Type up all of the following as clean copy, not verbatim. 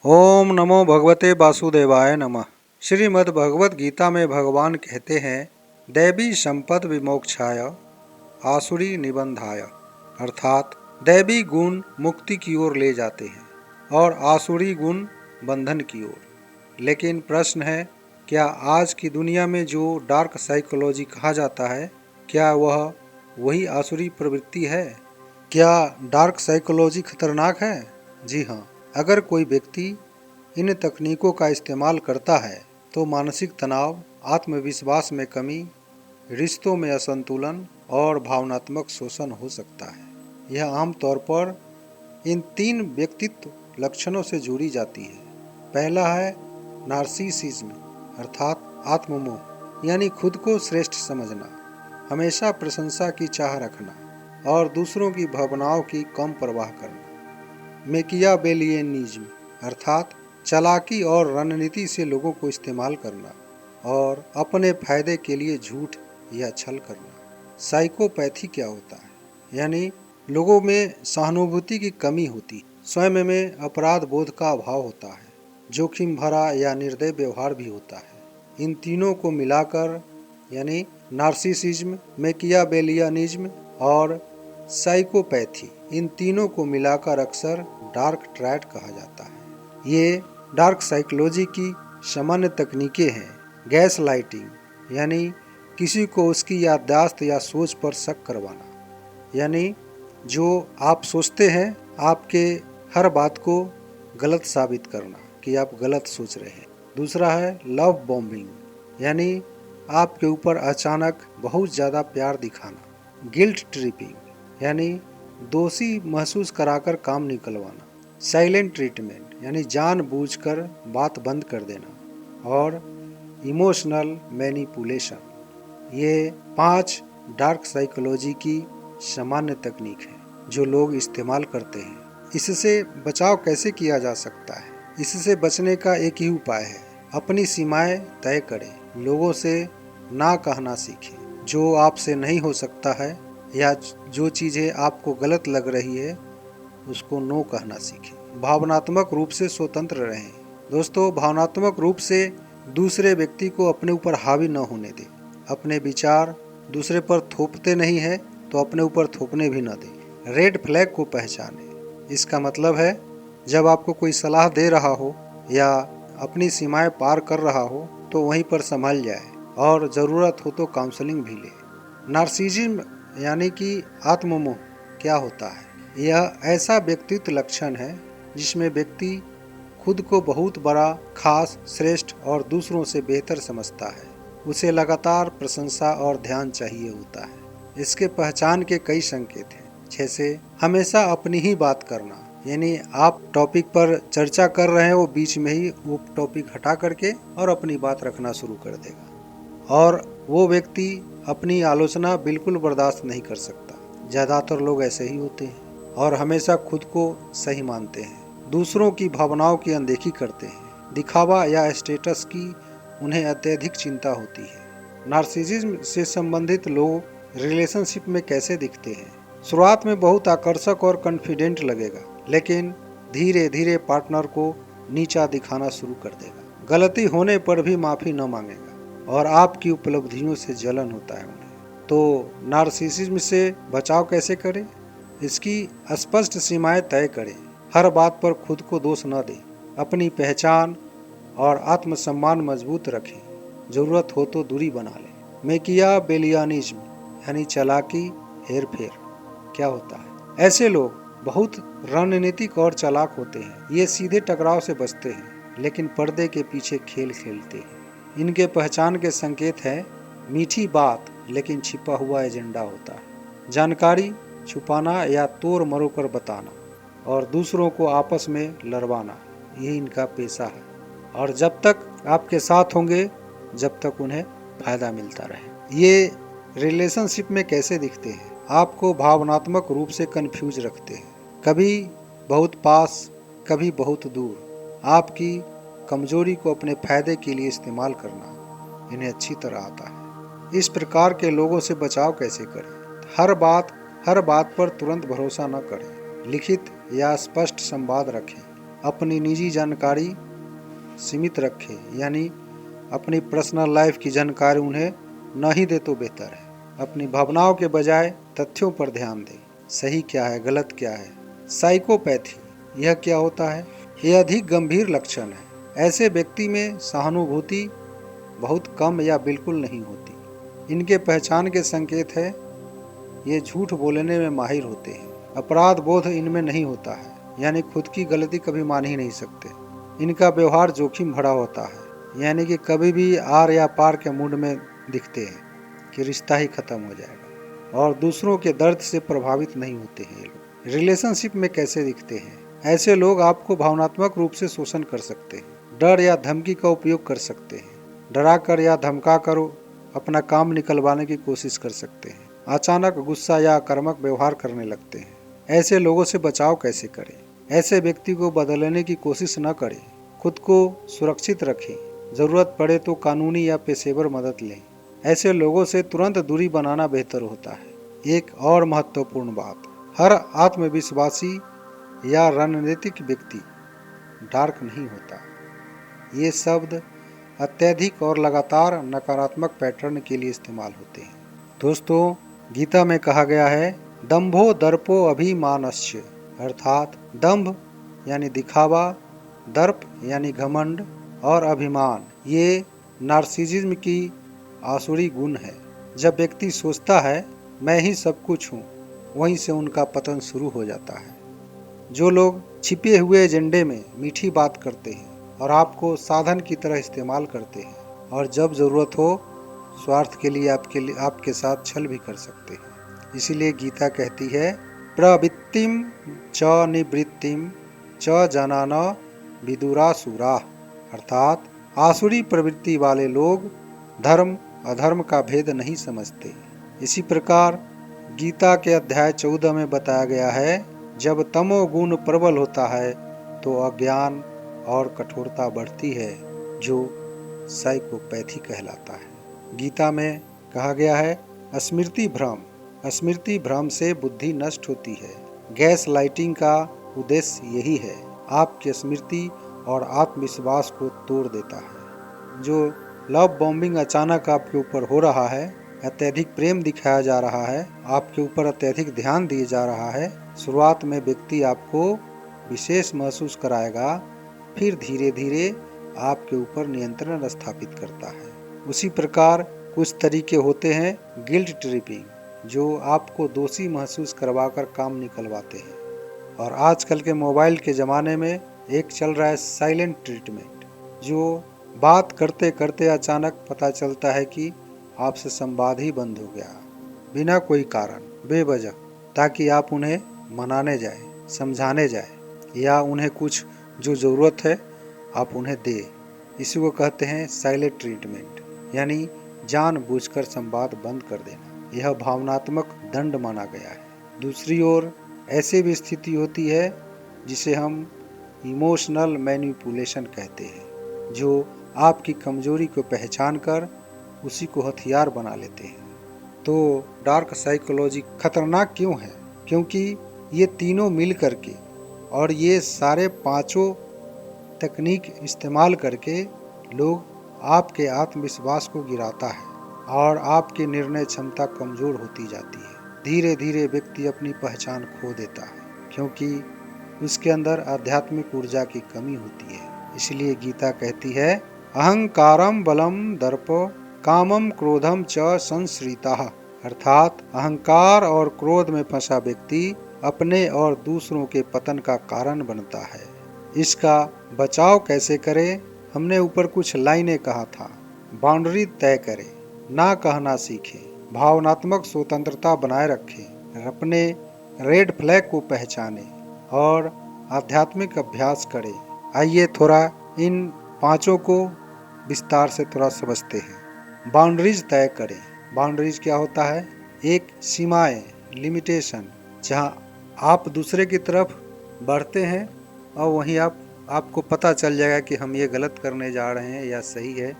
ओम नमो भगवते वासुदेवाय नमः। श्रीमद् भगवत गीता में भगवान कहते हैं, दैवी संपद विमोक्षाय आसुरी निबंधाय, अर्थात दैवी गुण मुक्ति की ओर ले जाते हैं और आसुरी गुण बंधन की ओर। लेकिन प्रश्न है, क्या आज की दुनिया में जो डार्क साइकोलॉजी कहा जाता है, क्या वह वही आसुरी प्रवृत्ति है? क्या डार्क साइकोलॉजी खतरनाक है? जी हाँ, अगर कोई व्यक्ति इन तकनीकों का इस्तेमाल करता है तो मानसिक तनाव, आत्मविश्वास में कमी, रिश्तों में असंतुलन और भावनात्मक शोषण हो सकता है। यह आमतौर पर इन 3 व्यक्तित्व लक्षणों से जुड़ी जाती है। पहला है नार्सिसिज्म, अर्थात आत्ममोह, यानी खुद को श्रेष्ठ समझना, हमेशा प्रशंसा की चाह रखना और दूसरों की भावनाओं की कम परवाह करना। मैकियावेलियनिज्म, अर्थात चालाकी और रणनीति से लोगों को इस्तेमाल करना और अपने फायदे के लिए झूठ या छल करना। साइकोपैथी क्या होता है? यानी लोगों में सहानुभूति की कमी होती, स्वयं में अपराध बोध का अभाव होता है, जोखिम भरा या निर्दय व्यवहार भी होता है। इन तीनों को मिलाकर यानी नार्सिसिज्म, मैकियावेलियनिज्म और साइकोपैथी, इन तीनों को मिलाकर अक्सर डार्क ट्रायड कहा जाता है। ये डार्क साइकोलॉजी की सामान्य तकनीकें हैं। गैस लाइटिंग, यानी किसी को उसकी याददाश्त या सोच पर शक करवाना, यानी जो आप सोचते हैं आपके हर बात को गलत साबित करना कि आप गलत सोच रहे हैं। दूसरा है लव बॉम्बिंग, यानी आपके ऊपर अचानक बहुत ज़्यादा प्यार दिखाना। गिल्ट ट्रिपिंग, यानी दोषी महसूस कराकर काम निकलवाना। साइलेंट ट्रीटमेंट, यानी जानबूझकर बात बंद कर देना। और इमोशनल मैनिपुलेशन। ये 5 डार्क साइकोलॉजी की सामान्य तकनीक है जो लोग इस्तेमाल करते हैं। इससे बचाव कैसे किया जा सकता है? इससे बचने का एक ही उपाय है, अपनी सीमाएं तय करें, लोगों से ना कहना सीखें। जो आपसे नहीं हो सकता है या जो चीज़ें आपको गलत लग रही है उसको नो कहना सीखें। भावनात्मक रूप से स्वतंत्र रहें। दोस्तों, भावनात्मक रूप से दूसरे व्यक्ति को अपने ऊपर हावी न होने दें। अपने विचार दूसरे पर थोपते नहीं है तो अपने ऊपर थोपने भी न दें। रेड फ्लैग को पहचानें। इसका मतलब है जब आपको कोई सलाह दे रहा हो या अपनी सीमाएं पार कर रहा हो तो वहीं पर संभल जाए और ज़रूरत हो तो काउंसलिंग भी ले। नार्सिसिज्म यानी कि आत्ममोह क्या होता है? यह ऐसा व्यक्तित्व लक्षण है जिसमें व्यक्ति खुद को बहुत बड़ा, खास, श्रेष्ठ और दूसरों से बेहतर समझता है। उसे लगातार प्रशंसा और ध्यान चाहिए होता है। इसके पहचान के कई संकेत हैं, जैसे हमेशा अपनी ही बात करना, यानी आप टॉपिक पर चर्चा कर रहे हैं, वो बीच में ही वो टॉपिक हटा करके और अपनी बात रखना शुरू कर देगा। और वो व्यक्ति अपनी आलोचना बिल्कुल बर्दाश्त नहीं कर सकता। ज़्यादातर लोग ऐसे ही होते हैं और हमेशा खुद को सही मानते हैं। दूसरों की भावनाओं की अनदेखी करते हैं। दिखावा या स्टेटस की उन्हें अत्यधिक चिंता होती है। नार्सिसिज्म से संबंधित लोग रिलेशनशिप में कैसे दिखते हैं? शुरुआत में बहुत आकर्षक और कॉन्फिडेंट लगेगा, लेकिन धीरे धीरे पार्टनर को नीचा दिखाना शुरू कर देगा। गलती होने पर भी माफ़ी न मांगेगा और आपकी उपलब्धियों से जलन होता है उन्हें। तो नार्सिसिज्म से बचाव कैसे करें? इसकी स्पष्ट सीमाएं तय करें। हर बात पर खुद को दोष न दें। अपनी पहचान और आत्मसम्मान मजबूत रखें। ज़रूरत हो तो दूरी बना लें। मैकियावेलियनिज्म यानी चालाकी, हेरफेर क्या होता है? ऐसे लोग बहुत रणनीतिक और चालाक होते हैं। ये सीधे टकराव से बचते हैं, लेकिन पर्दे के पीछे खेल खेलते हैं। इनके पहचान के संकेत हैं, मीठी बात लेकिन छिपा हुआ एजेंडा होता है, जानकारी छुपाना या तोड़ मरोड़ कर बताना, और दूसरों को आपस में लड़वाना, ये इनका पेशा है। और जब तक आपके साथ होंगे जब तक उन्हें फायदा मिलता रहे। ये रिलेशनशिप में कैसे दिखते हैं? आपको भावनात्मक रूप से कंफ्यूज रखते हैं, कभी बहुत पास, कभी बहुत दूर। आपकी कमजोरी को अपने फायदे के लिए इस्तेमाल करना इन्हें अच्छी तरह आता है। इस प्रकार के लोगों से बचाव कैसे करें? हर बात पर तुरंत भरोसा न करें। लिखित या स्पष्ट संवाद रखें। अपनी निजी जानकारी सीमित रखे, यानी अपनी पर्सनल लाइफ की जानकारी उन्हें न ही दे तो बेहतर है। अपनी भावनाओं के बजाय तथ्यों पर ध्यान दें, सही क्या है गलत क्या है। साइकोपैथी यह क्या होता है? यह अधिक गंभीर लक्षण है। ऐसे व्यक्ति में सहानुभूति बहुत कम या बिल्कुल नहीं होती। इनके पहचान के संकेत है, ये झूठ बोलने में माहिर होते हैं। अपराध बोध इनमें नहीं होता है, यानी खुद की गलती कभी मान ही नहीं सकते। इनका व्यवहार जोखिम भरा होता है, यानी कि कभी भी आर या पार के मूड में दिखते हैं कि रिश्ता ही खत्म हो जाएगा, और दूसरों के दर्द से प्रभावित नहीं होते हैं। ये लोग रिलेशनशिप में कैसे दिखते हैं? ऐसे लोग आपको भावनात्मक रूप से शोषण कर सकते हैं, डर या धमकी का उपयोग कर सकते हैं, डरा कर या धमका कर अपना काम निकलवाने की कोशिश कर सकते हैं, अचानक गुस्सा या आक्रामक व्यवहार करने लगते हैं। ऐसे लोगों से बचाव कैसे करें? ऐसे व्यक्ति को बदलने की कोशिश न करें, खुद को सुरक्षित रखें, जरूरत पड़े तो कानूनी या पेशेवर मदद लें। ऐसे लोगों से तुरंत दूरी बनाना बेहतर होता है। एक और महत्वपूर्ण बात, हर आत्मविश्वासी या रणनीतिक व्यक्ति डार्क नहीं होता। ये शब्द अत्यधिक और लगातार नकारात्मक पैटर्न के लिए इस्तेमाल होते हैं। दोस्तों, गीता में कहा गया है, दंभो दर्पो अभिमानस्य, अर्थात दंभ यानी दिखावा, दर्प यानी घमंड और अभिमान ये नार्सिसिज्म की आसुरी गुण है। जब व्यक्ति सोचता है मैं ही सब कुछ हूँ, वहीं से उनका पतन शुरू हो जाता है। जो लोग छिपे हुए एजेंडे में मीठी बात करते हैं और आपको साधन की तरह इस्तेमाल करते हैं, और जब जरूरत हो स्वार्थ के लिए आपके साथ छल भी कर सकते हैं। इसीलिए गीता कहती है, प्रवृत्तिम च निवृत्तिम च जनान विदुरासुरा, अर्थात आसुरी प्रवृत्ति वाले लोग धर्म अधर्म का भेद नहीं समझते। इसी प्रकार गीता के अध्याय 14 में बताया गया है, जब तमोगुण प्रबल होता है तो अज्ञान और कठोरता बढ़ती है, जो साइकोपैथी कहलाता है। गीता में कहा गया है, स्मृति भ्रम से बुद्धि नष्ट होती है। गैस लाइटिंग का उद्देश्य यही है, आपकी स्मृति और आत्मविश्वास को तोड़ देता है। जो लव बॉम्बिंग अचानक आपके ऊपर हो रहा है, अत्यधिक प्रेम दिखाया जा रहा है, आपके ऊपर अत्यधिक ध्यान दिया जा रहा है, शुरुआत में व्यक्ति आपको विशेष महसूस कराएगा, फिर धीरे धीरे आपके ऊपर नियंत्रण स्थापित करता है। उसी प्रकार कुछ तरीके होते हैं गिल्ट ट्रिपिंग, जो आपको दोषी महसूस करवाकर काम निकलवाते हैं। और आजकल के मोबाइल के ज़माने में एक चल रहा है साइलेंट ट्रीटमेंट, जो बात करते करते अचानक पता चलता है कि आपसे संवाद ही बंद हो गया, बिना कोई कारण, बेवजह, ताकि आप उन्हें मनाने जाए, समझाने जाए, या उन्हें कुछ जो ज़रूरत है आप उन्हें दे। इसी को कहते हैं साइलेंट ट्रीटमेंट, यानी जानबूझकर संवाद बंद कर देना। यह भावनात्मक दंड माना गया है। दूसरी ओर ऐसी भी स्थिति होती है जिसे हम इमोशनल मैनिपुलेशन कहते हैं, जो आपकी कमजोरी को पहचान कर उसी को हथियार बना लेते हैं। तो डार्क साइकोलॉजी खतरनाक क्यों है? क्योंकि ये तीनों मिल करके और ये सारे पांचों तकनीक इस्तेमाल करके लोग आपके आत्मविश्वास को गिराता है और आपकी निर्णय क्षमता कमजोर होती जाती है। धीरे धीरे व्यक्ति अपनी पहचान खो देता है, क्योंकि उसके अंदर आध्यात्मिक ऊर्जा की कमी होती है। इसलिए गीता कहती है, अहंकारम बलम दर्प कामम क्रोधम च संश्रिताः, अर्थात अहंकार और क्रोध में फंसा व्यक्ति अपने और दूसरों के पतन का कारण बनता है। इसका बचाव कैसे करें? हमने ऊपर कुछ लाइनें कहा था। बाउंड्री तय करें, ना कहना सीखें, भावनात्मक स्वतंत्रता बनाए रखें, अपने रेड फ्लैग को पहचानें और आध्यात्मिक अभ्यास करें। आइए थोड़ा इन पांचों को विस्तार से थोड़ा समझते हैं। बाउंड्रीज तय करें। बाउंड्रीज क्या होता है? एक सीमाएं, लिमिटेशन, जहां आप दूसरे की तरफ बढ़ते हैं और वहीं आपको पता चल जाएगा कि हम ये गलत करने जा रहे हैं या सही है,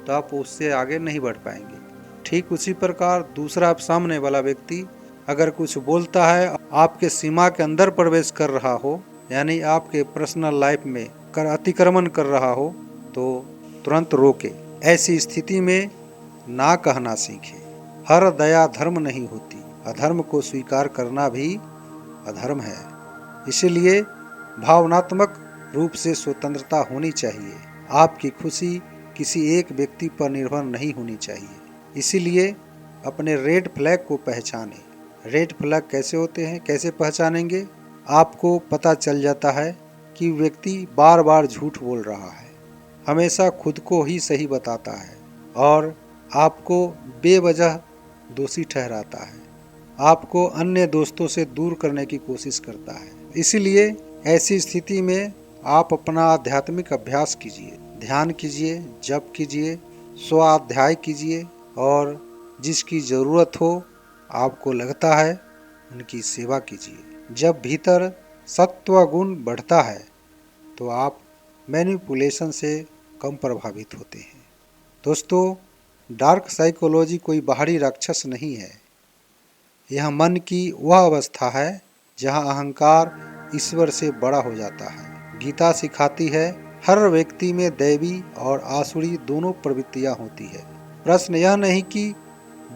तो आप उससे आगे नहीं बढ़ पाएंगे। ठीक उसी प्रकार दूसरा सामने वाला व्यक्ति अगर कुछ बोलता है, आपके सीमा के अंदर प्रवेश कर रहा हो, यानी आपके पर्सनल लाइफ में अतिक्रमण कर रहा हो तो तुरंत रोके। ऐसी स्थिति में ना कहना सीखे। हर दया धर्म नहीं होती, अधर्म को स्वीकार करना भी अधर्म है। इसीलिए भावनात्मक रूप से स्वतंत्रता होनी चाहिए। आपकी खुशी किसी एक व्यक्ति पर निर्भर नहीं होनी चाहिए। इसीलिए अपने रेड फ्लैग को पहचानें। रेड फ्लैग कैसे होते हैं, कैसे पहचानेंगे? आपको पता चल जाता है कि व्यक्ति बार बार झूठ बोल रहा है, हमेशा खुद को ही सही बताता है और आपको बेवजह दोषी ठहराता है, आपको अन्य दोस्तों से दूर करने की कोशिश करता है। इसीलिए ऐसी स्थिति में आप अपना आध्यात्मिक अभ्यास कीजिए, ध्यान कीजिए, जप कीजिए, स्वाध्याय कीजिए और जिसकी ज़रूरत हो, आपको लगता है, उनकी सेवा कीजिए। जब भीतर सत्व गुण बढ़ता है तो आप मैनिपुलेशन से कम प्रभावित होते हैं। दोस्तों, डार्क साइकोलॉजी कोई बाहरी राक्षस नहीं है। यह मन की वह अवस्था है जहां अहंकार ईश्वर से बड़ा हो जाता है। गीता सिखाती है हर व्यक्ति में दैवी और आसुरी दोनों प्रवृत्तियां होती है। प्रश्न यह नहीं कि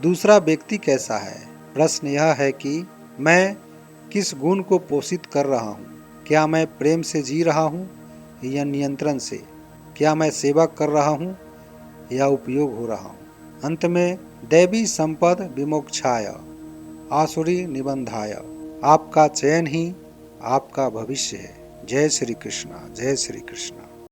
दूसरा व्यक्ति कैसा है, प्रश्न यह है कि मैं किस गुण को पोषित कर रहा हूँ। क्या मैं प्रेम से जी रहा हूँ या नियंत्रण से? क्या मैं सेवा कर रहा हूँ या उपयोग हो रहा हूँ? अंत में दैवी संपद विमोक्षाय आसुरी निबंधाय। आपका चयन ही आपका भविष्य है। जय श्री कृष्णा, जय श्री कृष्णा।